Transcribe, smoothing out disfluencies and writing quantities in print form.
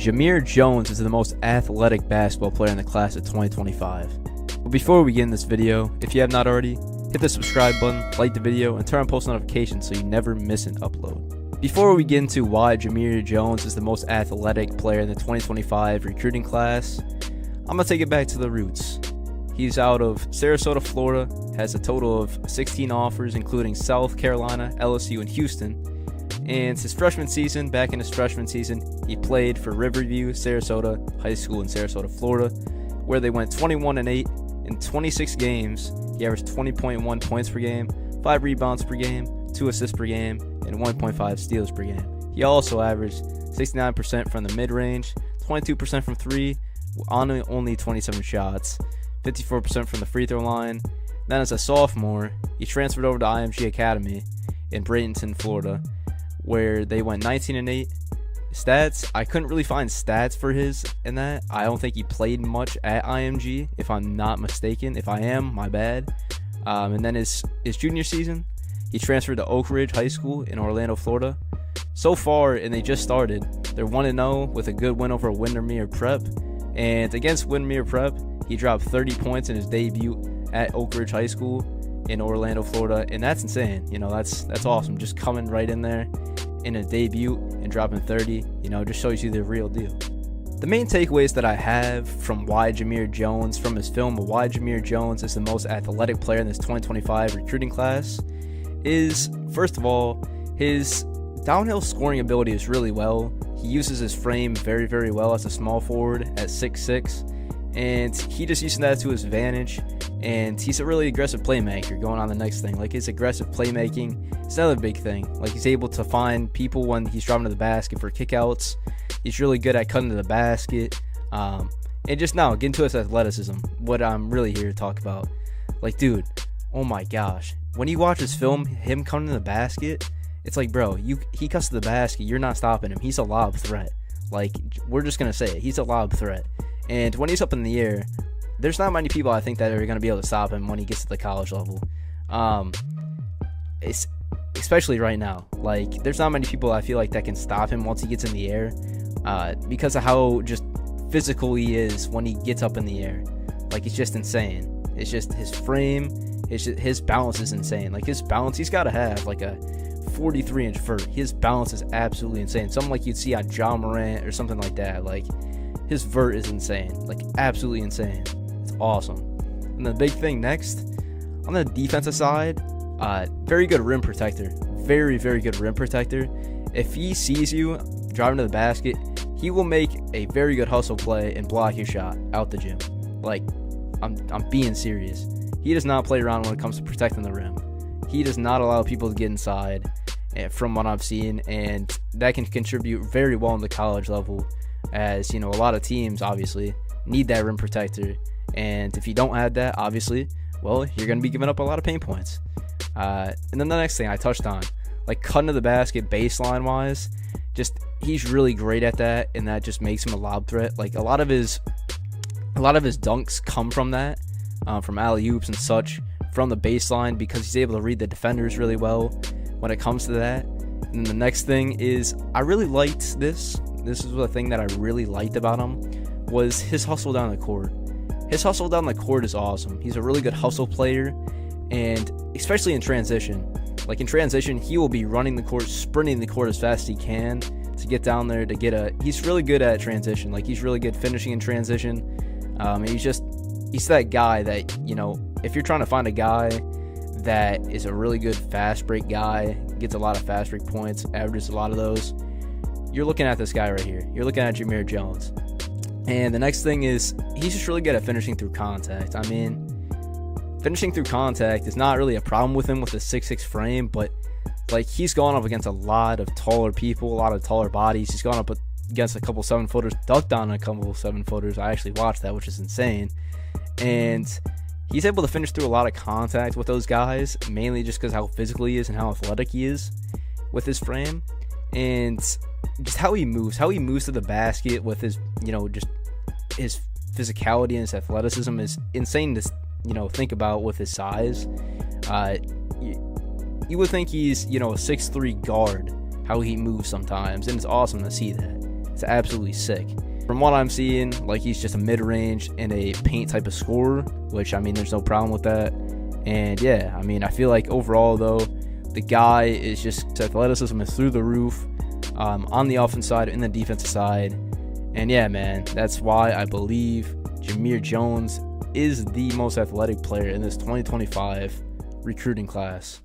Jamir Jones is the most athletic basketball player in the class of 2025. But before we begin this video, if you have not already, hit the subscribe button, like the video, and turn on post notifications so you never miss an upload. Before we get into why Jamir Jones is the most athletic player in the 2025 recruiting class, I'm going to take it back to the roots. He's out of Sarasota, Florida, has a total of 16 offers, including South Carolina, LSU, and Houston. And his freshman season, back in his freshman season, he played for Riverview, Sarasota High School in Sarasota, Florida, where they went 21-8 in 26 games. He averaged 20.1 points per game, 5 rebounds per game, 2 assists per game, and 1.5 steals per game. He also averaged 69% from the mid-range, 22% from 3, on only 27 shots, 54% from the free throw line. Then as a sophomore, he transferred over to IMG Academy in Bradenton, Florida, where they went 19-8. Stats, I couldn't really find stats for his in that. I don't think he played much at IMG, if I'm not mistaken. If I am, my bad. And then his junior season, he transferred to Oak Ridge High School in Orlando, Florida. So far, and they just started, they're 1-0 with a good win over Windermere Prep. And against Windermere Prep, he dropped 30 points in his debut at Oak Ridge High School in Orlando, Florida, and that's insane. You know, that's awesome. Just coming right in there in a debut and dropping 30, you know, just shows you the real deal. The main takeaways that I have from why Jamir Jones, from his film, why Jamir Jones is the most athletic player in this 2025 recruiting class is, first of all, his downhill scoring ability is really well. He uses his frame very, very well as a small forward at 6'6", and he just uses that to his advantage. And he's a really aggressive playmaker. Going on the next thing, like his aggressive playmaking is another big thing. Like he's able to find people when he's driving to the basket for kickouts. He's really good at cutting to the basket. And just now, get into his athleticism, what I'm really here to talk about. Like, dude, oh my gosh. When you watch his film, him coming to the basket, it's like, bro, he cuts to the basket, you're not stopping him. He's a lob threat. Like, we're just going to say it. He's a lob threat. And when he's up in the air, there's not many people I think that are going to be able to stop him when he gets to the college level. Especially right now. Like, there's not many people I feel like that can stop him once he gets in the air, because of how just physical he is when he gets up in the air. Like, it's just insane. It's just his frame, his balance is insane. Like, his balance, he's got to have like a 43-inch vert. His balance is absolutely insane. Something like you'd see on John Morant or something like that. Like, his vert is insane. Like, absolutely insane. It's awesome. And the big thing next, on the defensive side, very good rim protector. Very, very good rim protector. If he sees you driving to the basket, he will make a very good hustle play and block your shot out the gym. Like, I'm being serious. He does not play around when it comes to protecting the rim. He does not allow people to get inside, from what I've seen, and that can contribute very well in the college level, as, you know, a lot of teams obviously need that rim protector. And if you don't have that, obviously, well, you're going to be giving up a lot of pain points. And then the next thing I touched on, like cutting to the basket baseline wise, just he's really great at that, and that just makes him a lob threat. Like a lot of his dunks come from that, from alley-oops and such, from the baseline, because he's able to read the defenders really well when it comes to that. And the next thing is, I really liked this. This is the thing that I really liked about him, was his hustle down the court. His hustle down the court is awesome. He's a really good hustle player, and especially in transition. Like in transition, he will be running the court, sprinting the court as fast as he can to get down there to get a... He's really good at transition. Like, he's really good finishing in transition. And he's that guy that, you know, if you're trying to find a guy that is a really good fast break guy, gets a lot of fast break points, averages a lot of those, you're looking at this guy right here. You're looking at Jamir Jones. And the next thing is, he's just really good at finishing through contact. I mean, finishing through contact is not really a problem with him with his 6'6" frame, but like, he's gone up against a lot of taller people, a lot of taller bodies. He's gone up against a couple 7-footers, ducked on a couple 7-footers. I actually watched that, which is insane. And he's able to finish through a lot of contact with those guys, mainly just because how physical he is and how athletic he is with his frame. And just how he moves to the basket with his, you know, just his physicality and his athleticism is insane to, you know, think about with his size. You would think he's, you know, a 6'3" guard, how he moves sometimes, and it's awesome to see that. It's absolutely sick. From what I'm seeing, like, he's just a mid-range and a paint type of scorer, which, I mean, there's no problem with that. And yeah, I mean, I feel like overall though, the guy is just, athleticism is through the roof, on the offense side and the defensive side. And yeah, man, that's why I believe Jameer Jones is the most athletic player in this 2025 recruiting class.